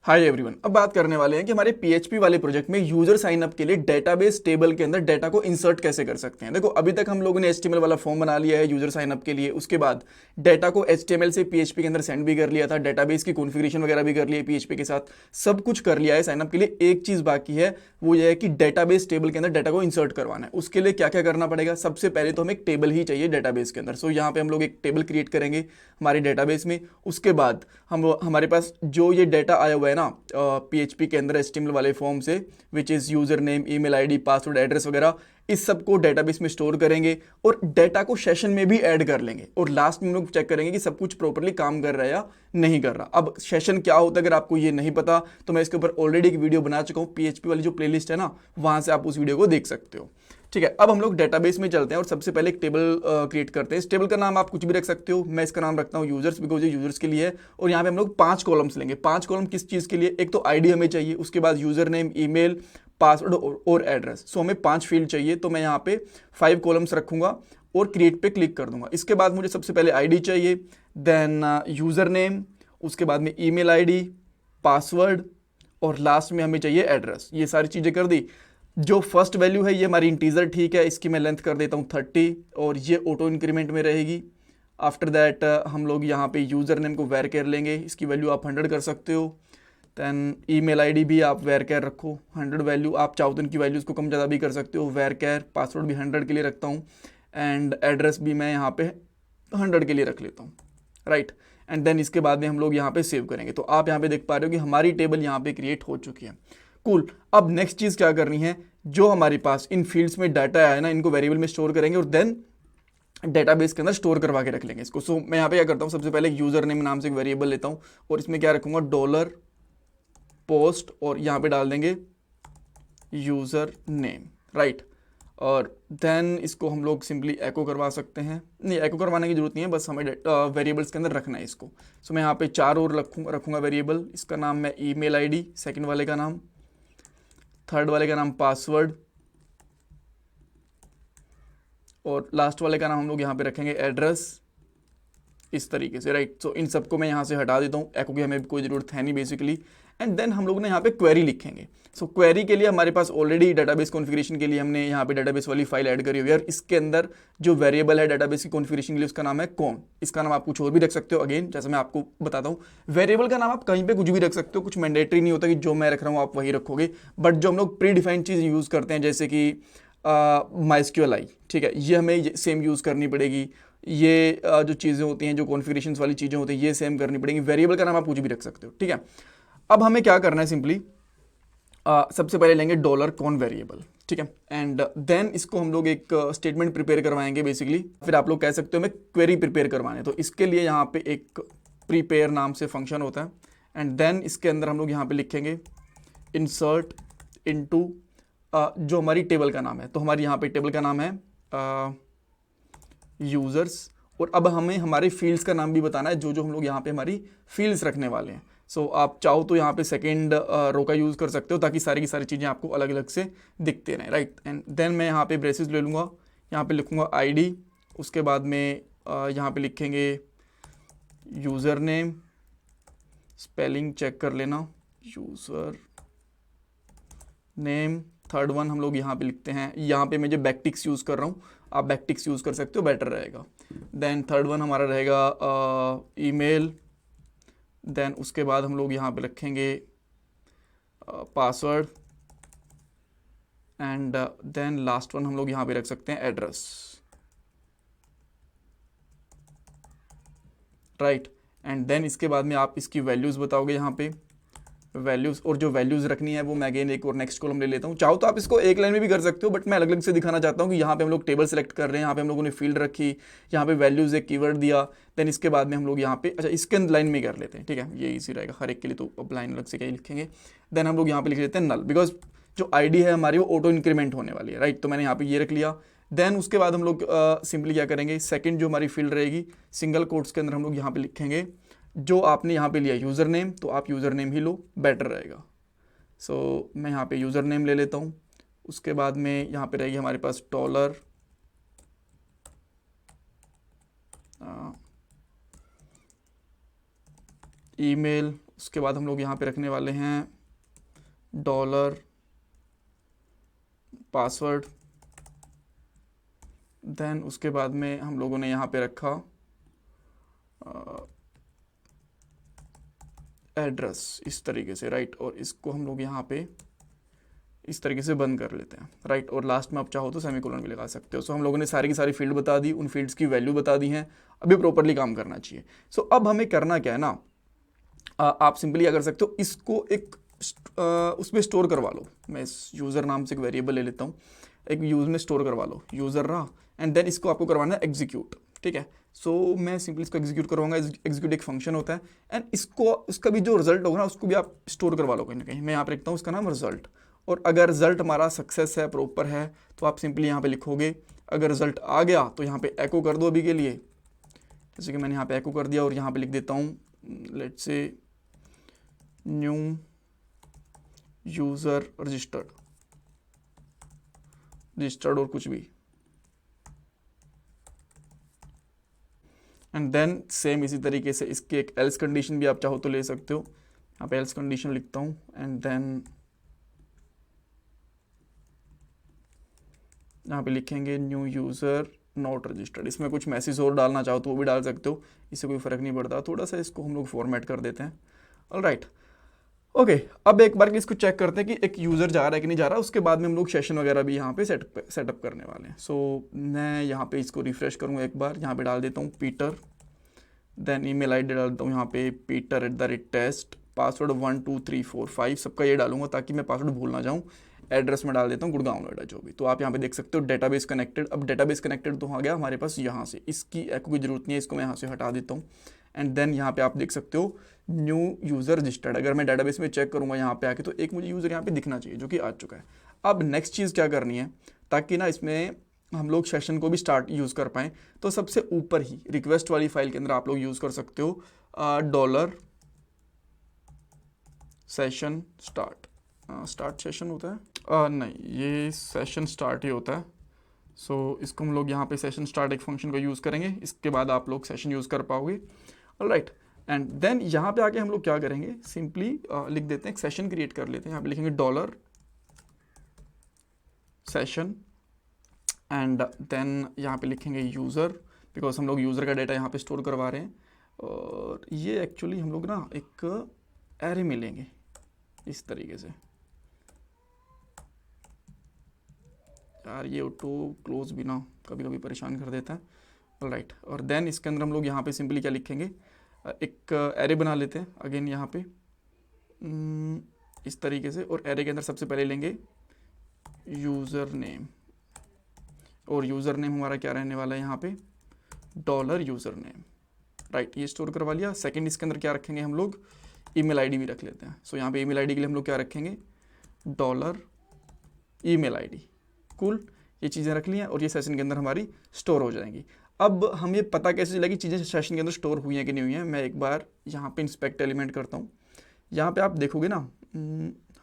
Hi everyone, अब बात करने वाले हैं कि हमारे पीएचपी वाले प्रोजेक्ट में यूजर साइन अप के लिए डेटाबेस टेबल के अंदर डेटा को इंसर्ट कैसे कर सकते हैं। देखो, अभी तक हम लोगों ने एचटीएमएल वाला फॉर्म बना लिया है यूजर साइन अप के लिए, उसके बाद डेटा को एचटीएमएल से पीएचपी के अंदर सेंड भी कर लिया था, डेटाबेस की कॉन्फ़िगरेशन वगैरह भी कर ली है पीएचपी के साथ, सब कुछ कर लिया है साइन अप के लिए। एक चीज़ बाकी है, वो ये है कि डेटाबेस टेबल के अंदर डेटा को इंसर्ट करवाना है। उसके लिए क्या क्या करना पड़ेगा? सबसे पहले तो हमें एक टेबल ही चाहिए डेटाबेस के अंदर। सो यहाँ पे हम लोग एक टेबल क्रिएट करेंगे हमारे डेटाबेस में। उसके बाद हमारे पास जो ये डेटा आया हुआ है ना पीएचपी के अंदर एचटीएमएल वाले फॉर्म से, which is user name, email ID, password, address वगैरह, इस सब को डेटाबेस में स्टोर करेंगे और डेटा को सेशन में भी ऐड कर लेंगे। और लास्ट में हम लोग चेक करेंगे कि सब कुछ प्रॉपर्ली काम कर रहा है या नहीं कर रहा। अब सेशन क्या होता है, अगर आपको ये नहीं पता तो मैं इसके ऊपर ऑलरेडी एक वीडियो बना चुका हूँ, पीएचपी वाली जो प्लेलिस्ट है ना, वहाँ से आप उस वीडियो को देख सकते हो। ठीक है, अब हम लोग डेटाबेस में चलते हैं और सबसे पहले एक टेबल क्रिएट करते हैं। इस टेबल का नाम आप कुछ भी रख सकते हो, मैं इसका नाम रखता हूँ यूजर्स, बिकॉज ये यूजर्स के लिए है। और यहाँ पे हम लोग 5 कॉलम्स लेंगे। 5 कॉलम किस चीज़ के लिए? एक तो आईडी हमें चाहिए, उसके बाद यूजर नेम, ईमेल, पासवर्ड और एड्रेस। सो हमें 5 फील्ड चाहिए, तो मैं यहाँ पे 5 कॉलम्स रखूंगा और क्रिएट पे क्लिक कर दूंगा। इसके बाद मुझे सबसे पहले आईडी चाहिए, देन यूजर नेम, उसके बाद में ईमेल आईडी, पासवर्ड और लास्ट में हमें चाहिए एड्रेस। ये सारी चीज़ें कर दी। जो फर्स्ट वैल्यू है ये हमारी इंटीजर, ठीक है, इसकी मैं लेंथ कर देता हूँ 30 और ये ऑटो इंक्रीमेंट में रहेगी। आफ्टर दैट हम लोग यहाँ पे यूज़र नेम को वेर कर लेंगे, इसकी वैल्यू आप 100 कर सकते हो। दैन ईमेल आईडी भी आप वेर कैर रखो 100 वैल्यू, आप चाहो तो इनकी वैल्यूज़ को कम ज़्यादा भी कर सकते हो, वेर कैर। पासवर्ड भी 100 के लिए रखता हूँ एंड एड्रेस भी मैं यहाँ पे 100 के लिए रख लेता हूँ, राइट। एंड देन इसके बाद में हम लोग यहाँ पे सेव करेंगे। तो आप यहाँ पे देख पा रहे हो कि हमारी टेबल यहाँ पे क्रिएट हो चुकी है। कूल। अब नेक्स्ट चीज़ क्या करनी है, जो हमारे पास इन फील्ड्स में डाटा है ना, इनको वेरिएबल में स्टोर करेंगे और देन डेटाबेस के अंदर स्टोर करवा के रख लेंगे इसको। सो मैं यहाँ पे क्या करता हूँ, सबसे पहले यूजर नेम नाम से एक वेरिएबल लेता हूँ और इसमें क्या रखूंगा, डॉलर पोस्ट, और यहाँ पे डाल देंगे यूजर नेम, राइट। और देन इसको हम लोग सिंपली एको करवा सकते हैं। नहीं, एको करवाने की जरूरत नहीं है, बस हमें वेरिएबल्स के अंदर रखना है इसको। सो मैं यहाँ पे 4 और रखूंगा वेरिएबल। इसका नाम मैं ईमेल आईडी, सेकंड वाले का नाम, थर्ड वाले का नाम पासवर्ड और लास्ट वाले का नाम हम लोग यहाँ पे रखेंगे एड्रेस, इस तरीके से, राइट। सो इन सबको मैं यहाँ से हटा देता हूँ, एको की हमें कोई ज़रूरत है नहीं बेसिकली। एंड देन हम लोग ने यहाँ पे क्वेरी लिखेंगे। सो क्वेरी के लिए हमारे पास ऑलरेडी डेटाबेस कॉन्फ़िगरेशन के लिए हमने यहाँ पे डेटाबेस वाली फाइल ऐड करी हुई है और इसके अंदर जो वेरिएबल है डेटाबेस की कॉन्फ़िगरेशन के लिए उसका नाम है कौन। इसका नाम आप कुछ और भी रख सकते हो, अगेन जैसे मैं आपको बताता हूँ, वेरिएबल का नाम आप कहीं पर कुछ भी रख सकते हो, कुछ मैंडेटरी नहीं होता कि जो मैं रख रहा हूँ आप वही रखोगे। बट जो हम लोग प्री डिफाइंड चीज़ यूज़ करते हैं, जैसे कि MySQL, ठीक है, ये हमें सेम यूज़ करनी पड़ेगी। ये जो चीज़ें होती हैं, जो कॉन्फ़िगरेशंस वाली चीज़ें होती हैं, ये सेम करनी पड़ेंगी। वेरिएबल का नाम आप कुछ भी रख सकते हो, ठीक है। अब हमें क्या करना है, सिंपली सबसे पहले लेंगे डॉलर कॉन वेरिएबल, ठीक है। एंड देन इसको हम लोग एक स्टेटमेंट प्रिपेयर करवाएंगे बेसिकली। फिर आप लोग कह सकते हो हमें क्वेरी प्रिपेयर करवाने, तो इसके लिए यहाँ पे एक प्रिपेयर नाम से फंक्शन होता है। एंड देन इसके अंदर हम लोग यहाँ पे लिखेंगे इंसर्ट इनटू जो हमारी टेबल का नाम है। तो हमारी यहाँ पे टेबल का नाम है यूज़र्स, और अब हमें हमारे फील्ड्स का नाम भी बताना है, जो जो हम लोग यहाँ पे हमारी फील्ड्स रखने वाले हैं। सो आप चाहो तो यहाँ पे सेकेंड रो का यूज़ कर सकते हो, ताकि सारी की सारी चीज़ें आपको अलग अलग से दिखते रहें, राइट। एंड देन मैं यहाँ पे ब्रेसेस ले लूँगा, यहाँ पे लिखूँगा आईडी, उसके बाद में यहाँ पे लिखेंगे यूज़र नेम, स्पेलिंग चेक कर लेना, यूज़र नेम। थर्ड वन हम लोग यहाँ पे लिखते हैं, यहाँ पे मैं जो बैकटिक्स यूज़ कर रहा हूँ, आप बैकटिक्स यूज़ कर सकते हो, बेटर रहेगा। देन थर्ड वन हमारा रहेगा ईमेल। देन उसके बाद हम लोग यहाँ पे रखेंगे password and then last one हम लोग यहाँ पे रख सकते हैं एड्रेस, राइट। एंड देन इसके बाद में आप इसकी वैल्यूज़ बताओगे यहाँ पे, वैल्यूज़, और जो वैल्यूज़ रखनी है वो मैं अगेन एक और नेक्स्ट कॉलम ले लेता हूँ। चाहो तो आप इसको एक लाइन में भी कर सकते हो, बट मैं अलग अलग से दिखाना चाहता हूँ कि यहाँ पे हम लोग टेबल सेलेक्ट कर रहे हैं, यहाँ पे हम लोगों ने फील्ड रखी, यहाँ पे वैल्यूज़ एक कीवर्ड दिया। देन इसके बाद में हम लोग यहाँ पे, अच्छा इसके लाइन में कर लेते हैं, ठीक है, ये इजी रहेगा हर एक के लिए, तो अब लाइन अलग से क्या लिखेंगे। देन हम लोग यहाँ पे लिख लेते हैं नल, बिकॉज जो आईडी है हमारी वो ऑटो इंक्रीमेंट होने वाली है, राइट। तो मैंने यहाँ पे ये रख लिया। देन उसके बाद हम लोग सिंपली क्या करेंगे, सेकेंड जो हमारी फील्ड रहेगी, सिंगल कोट्स के अंदर हम लोग यहाँ पे लिखेंगे जो आपने यहाँ पे लिया यूज़र नेम, तो आप यूज़र नेम ही लो, बेटर रहेगा। सो मैं यहाँ पे यूज़र नेम ले लेता हूँ। उसके बाद में यहाँ पे रहेगी हमारे पास डॉलर ईमेल उसके बाद हम लोग यहाँ पे रखने वाले हैं डॉलर पासवर्ड। देन उसके बाद में हम लोगों ने यहाँ पे रखा एड्रेस इस तरीके से, राइट। और इसको हम लोग यहाँ पे इस तरीके से बंद कर लेते हैं, राइट। और लास्ट में आप चाहो तो सेमीकोलन भी लगा सकते हो। सो हम लोगों ने सारी की सारी फील्ड बता दी, उन फील्ड्स की वैल्यू बता दी हैं, अभी प्रॉपरली काम करना चाहिए। सो अब हमें करना क्या है ना, आप सिंपली क्या कर सकते हो, इसको एक उसमें स्टोर करवा लो। मैं इस यूज़र नाम से एक वेरिएबल ले लेता हूँ, एक यूज़ में स्टोर करवा लो यूज़र रहा, एंड देन इसको आपको करवाना है एग्जीक्यूट, ठीक है। सो मैं सिंपली इसको एग्जीक्यूट करवाऊंगा। एग्जीक्यूट एक फंक्शन होता है, एंड इसको उसका भी जो रिजल्ट होगा ना उसको भी आप स्टोर करवा लो कहीं ना कहीं। मैं यहाँ पे लिखता हूँ उसका नाम रिजल्ट। और अगर रिजल्ट हमारा सक्सेस है, प्रॉपर है, तो आप सिंपली यहाँ पे लिखोगे। अगर रिजल्ट आ गया तो यहाँ पे एको कर दो अभी के लिए, जैसे कि मैंने यहाँ पे एको कर दिया। और यहाँ पे लिख देता हूँ let's say new user registered और कुछ भी, एंड देन सेम इसी तरीके से इसकी एक एल्स कंडीशन भी आप चाहो तो ले सकते हो। यहाँ पे एल्स कंडीशन लिखता हूँ, एंड देन यहाँ पे लिखेंगे न्यू यूज़र नॉट रजिस्टर्ड। इसमें कुछ मैसेज और डालना चाहो तो वो भी डाल सकते हो, इससे कोई फ़र्क नहीं पड़ता। थोड़ा सा इसको हम लोग फॉर्मेट कर देते हैं, ऑलराइट। ओके, अब एक बार इसको चेक करते हैं कि एक यूज़र जा रहा है कि नहीं जा रहा। उसके बाद में हम लोग सेशन वगैरह भी यहाँ पे सेटअप करने वाले हैं। सो मैं यहाँ पे इसको रिफ्रेश करूँगा एक बार, यहाँ पे डाल देता हूँ पीटर, देन ईमेल आईडी डाल देता हूँ यहाँ पे peter@test, पासवर्ड 1 2 3 4 5 सबका ये डालूंगा ताकि मैं पासवर्ड भूल ना जाऊँ। एड्रेस में डाल देता हूँ गुड़गांव नोएडा जो भी। तो आप यहाँ पे देख सकते हो डेटाबेस कनेक्टेड। अब डेटाबेस कनेक्टेड तो आ गया हमारे पास यहाँ से, इसकी एको की जरूरत नहीं है, इसको मैं यहाँ से हटा देता हूँ। एंड देन यहाँ पे आप देख सकते हो न्यू यूज़र रजिस्टर्ड। अगर मैं डेटाबेस में चेक करूँगा यहाँ पे आके तो एक मुझे यूज़र यहाँ पे दिखना चाहिए जो कि आ चुका है। अब नेक्स्ट चीज़ क्या करनी है ताकि ना इसमें हम लोग सेशन को भी स्टार्ट यूज़ कर पाएँ, तो सबसे ऊपर ही रिक्वेस्ट वाली फाइल के अंदर आप लोग यूज़ कर सकते हो डॉलर सेशन स्टार्ट सेशन होता है नहीं, ये सेशन स्टार्ट ही होता है। सो इसको हम लोग यहाँ पे सेशन स्टार्ट एक फंक्शन को यूज़ करेंगे, इसके बाद आप लोग सेशन यूज़ कर पाओगे, ऑलराइट। एंड देन यहाँ पे आके हम लोग क्या करेंगे, सिंपली लिख देते हैं, एक सेशन क्रिएट कर लेते हैं। यहाँ पे लिखेंगे डॉलर सेशन, एंड देन यहाँ पे लिखेंगे यूज़र, बिकॉज हम लोग यूज़र का डाटा यहाँ पे स्टोर करवा रहे हैं। और ये एक्चुअली हम लोग ना एक एरे में लेंगे इस तरीके से। यार ये ऑटो क्लोज भी ना कभी कभी परेशान कर देता है, ऑलराइट। और देन इसके अंदर हम लोग यहाँ पे सिंपली क्या लिखेंगे, एक एरे बना लेते हैं अगेन यहाँ पे इस तरीके से। और एरे के अंदर सबसे पहले लेंगे यूज़र नेम, और यूज़र नेम हमारा क्या रहने वाला है यहाँ पे डॉलर यूज़र नेम, राइट। ये स्टोर करवा लिया। सेकंड इसके अंदर क्या रखेंगे हम लोग, ईमेल आईडी भी रख लेते हैं। सो यहाँ पे ईमेल आईडी के लिए हम लोग क्या रखेंगे डॉलर ईमेल आईडी, कूल। ये चीज़ें रख ली हैं और ये सेशन के अंदर हमारी स्टोर हो जाएंगी। अब हम ये पता कैसे चलेगा कि चीज़ें सेशन के अंदर स्टोर हुई हैं कि नहीं हुई हैं। मैं एक बार यहाँ पे इंस्पेक्ट एलिमेंट करता हूँ। यहाँ पे आप देखोगे ना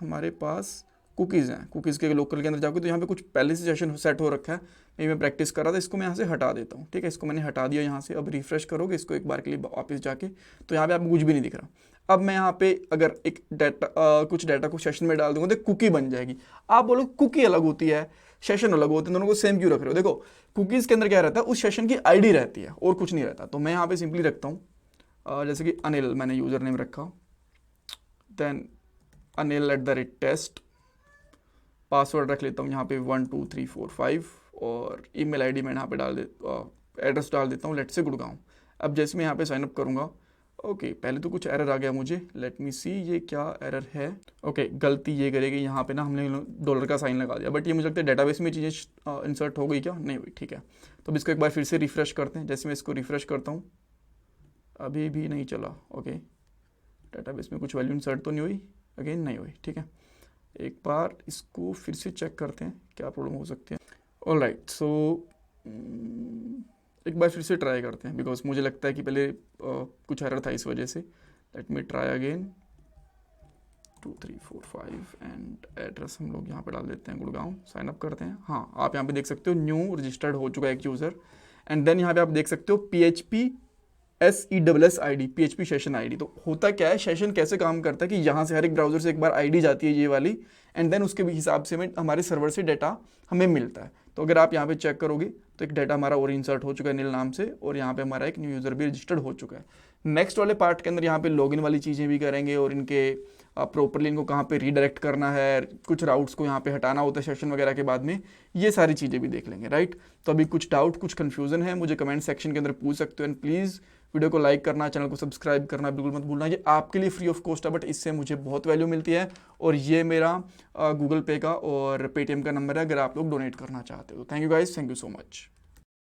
हमारे पास कुकीज़ हैं। कुकीज़ के लोकल के अंदर जाओगे तो यहाँ पे कुछ पहले से सेशन सेट हो रखा है। मैं प्रैक्टिस कर रहा था, इसको मैं यहाँ से हटा देता हूँ, ठीक है। इसको मैंने हटा दिया यहाँ से। अब रिफ्रेश करोगे इसको एक बार के लिए वापस जाके, तो यहाँ पे आपको कुछ भी नहीं दिख रहा। अब मैं यहाँ पे अगर एक डाटा कुछ डाटा को सेशन में डाल दूंगा तो कुकी बन जाएगी। आप बोलो कुकी अलग होती है, सेशन अलग होते हैं, दोनों को सेम क्यों रख रहे हो। देखो कुकीज़ के अंदर क्या रहता है, उस सेशन की आईडी रहती है और कुछ नहीं रहता। तो मैं यहाँ पे सिंपली रखता हूँ जैसे कि अनिल, मैंने यूज़र नेम रखा, देन anil@test, पासवर्ड रख लेता हूँ यहाँ पे 1 2 3 4 5, और ईमेल आईडी मैं यहाँ पे डाल एड्रेस डाल देता हूँ लेट्स से गुड़गांव। अब जैसे मैं यहाँ पे साइनअप करूँगा, ओके पहले तो कुछ एरर आ गया मुझे, लेट मी सी ये क्या एरर है। ओके गलती ये करेगी यहाँ पे ना, हमने डॉलर का साइन लगा दिया, बट ये मुझे लगता है डेटाबेस में चीज़ें इंसर्ट हो गई क्या, नहीं हुई, ठीक है। तो अब इसको एक बार फिर से रिफ्रेश करते हैं। जैसे मैं इसको रिफ्रेश करता हूँ अभी भी नहीं चला, ओके डेटाबेस में कुछ वैल्यू इंसर्ट तो नहीं हुई, अगेन नहीं हुई, ठीक है। एक बार इसको फिर से चेक करते हैं क्या प्रॉब्लम हो सकती है। ऑलराइट, सो एक बार फिर से ट्राई करते हैं, बिकॉज मुझे लगता है कि पहले कुछ एरर था इस वजह से। Let me try again 2 3 4 5, and address हम लोग यहाँ पे डाल देते हैं गुड़गांव। साइन अप करते हैं। हाँ आप यहाँ पे देख सकते हो न्यू रजिस्टर्ड हो चुका है एक यूज़र। एंड देन यहाँ पे आप देख सकते हो PHP SESS ID PHP session ID। तो होता क्या है, सेशन कैसे काम करता है कि यहाँ से हर एक ब्राउजर से एक बार आईडी जाती है ये वाली, एंड देन उसके हिसाब से हमारे सर्वर से डाटा हमें मिलता है। तो अगर आप यहाँ पे चेक करोगे तो एक डाटा हमारा और इंसर्ट हो चुका है नील नाम से, और यहाँ पे हमारा एक न्यू यूज़र भी रजिस्टर्ड हो चुका है। नेक्स्ट वाले पार्ट के अंदर यहाँ पे लॉगिन वाली चीज़ें भी करेंगे, और इनके प्रॉपरली इनको कहाँ पे रीडायरेक्ट करना है, कुछ राउट्स को यहाँ पे हटाना होता है सेशन वगैरह के बाद में, ये सारी चीज़ें भी देख लेंगे, राइट। तो अभी कुछ डाउट, कुछ कन्फ्यूजन है, मुझे कमेंट सेक्शन के अंदर पूछ सकते हो। एंड प्लीज़ वीडियो को लाइक करना, चैनल को सब्सक्राइब करना बिल्कुल मत भूलना। ये आपके लिए फ्री ऑफ कॉस्ट है, बट इससे मुझे बहुत वैल्यू मिलती है। और ये मेरा गूगल पे का और पेटीएम का नंबर है अगर आप लोग डोनेट करना चाहते हो। Thank you guys, thank you so much.